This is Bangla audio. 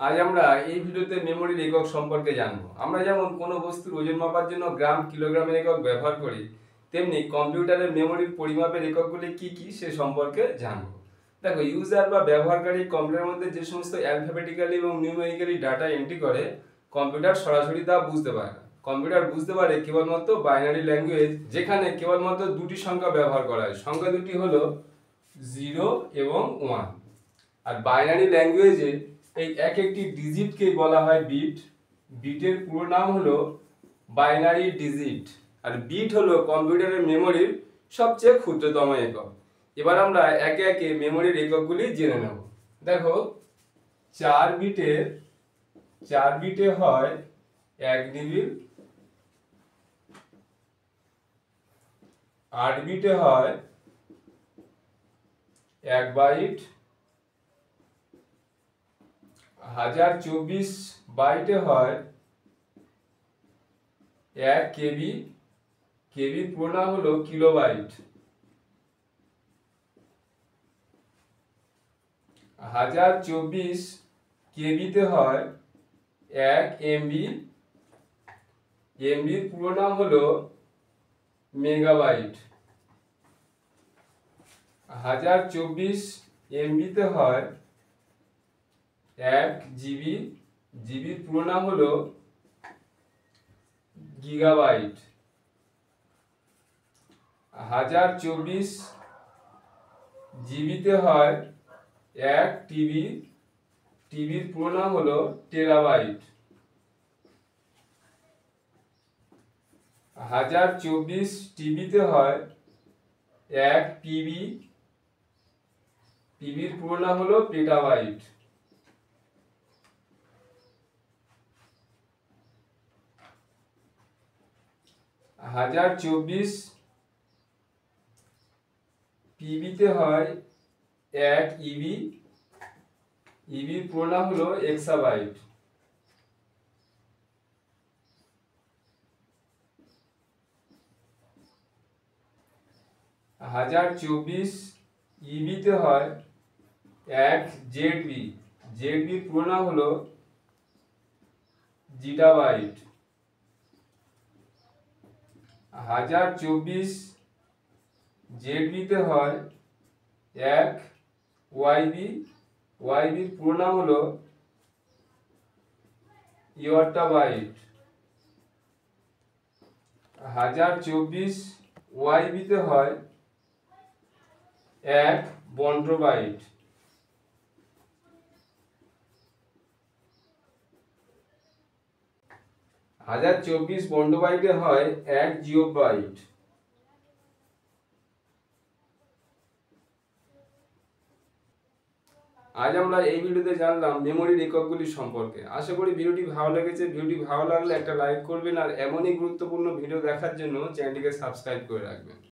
আজ আমরা এই ভিডিওতে মেমোরির একক সম্পর্কে জানবো। আমরা যেমন কোনো বস্তুর ওজন মাপার জন্য গ্রাম, কিলোগ্রামের একক ব্যবহার করি, তেমনি কম্পিউটারের মেমোরির পরিমাপের এককগুলি কি কি সে সম্পর্কে জানবো। দেখো, ইউজার বা ব্যবহারকারী কম্পিউটারের মধ্যে যে সমস্ত অ্যালফাবেটিক্যালি এবং নিউমেরিক্যালি ডাটা এন্ট্রি করে, কম্পিউটার সরাসরি তা বুঝতে পারে না। কম্পিউটার বুঝতে পারে কেবলমাত্র বাইনারি ল্যাঙ্গুয়েজ, যেখানে কেবলমাত্র দুটি সংখ্যা ব্যবহার করা হয়। সংখ্যা দুটি হলো 0 এবং 1। আর বাইনারি ল্যাঙ্গুয়েজে এই এক একটি ডিজিটকে বলা হয় বিট। বিটের পুরো নাম হলো বাইনারি ডিজিট। আর বিট হলো কম্পিউটারের মেমোরির সবচেয়ে ক্ষুদ্রতম একক। এবার আমরা একে একে মেমোরির এককগুলি জেনে নেব। দেখো, 4 বিটে হয় 1 ডিবি, 8 বিটে হয় 1 বাইট, 1024 বাইটে হয় 1 কেবি। কেবির পুরো নাম হলো কিলোবাইট। 1024 কেবিতে হয় 1 এমবি। এমবির পুরো নাম হলো মেগাবাইট। 1024 এমবিতে হয় 1 জিবি। জিবির পুরো নাম হলো গিগাবাইট। 1024 জিবিতে হয় 1 টিবি। টিবির পুরো নাম হলো টেরাবাইট। 1024 টিবিতে হয় 1 পিবি। পিবির পুরো নাম হলো পেটাবাইট। 1024 পিবিতে হয় 1 ইবি। ইবির পুরো নাম হলো এক্সাবাইট। 1024 ইবিতে হয় 1 জেডবি। জেডবির পুরো নাম হলো জিটাবাইট। 1024 জেডবিতে হয় 1 ওয়াইবি। ওয়াইবির পুরো নাম হলো ইয়ট্টাবাইট। 1024 ওয়াইবিতে হয় 1 বন্ট্রোবাইট। 1024 বন্ট্রোবাইটে হয় 1 জিওবাইট। আজ আমরা এই ভিডিওতে জানলাম মেমোরির এককগুলি সম্পর্কে। আশা করি ভিডিওটি ভালো লেগেছে। ভিডিওটি ভালো লাগলে একটা লাইক করবেন, আর এমনই গুরুত্বপূর্ণ ভিডিও দেখার জন্য চ্যানেলটিকে সাবস্ক্রাইব করে রাখবেন।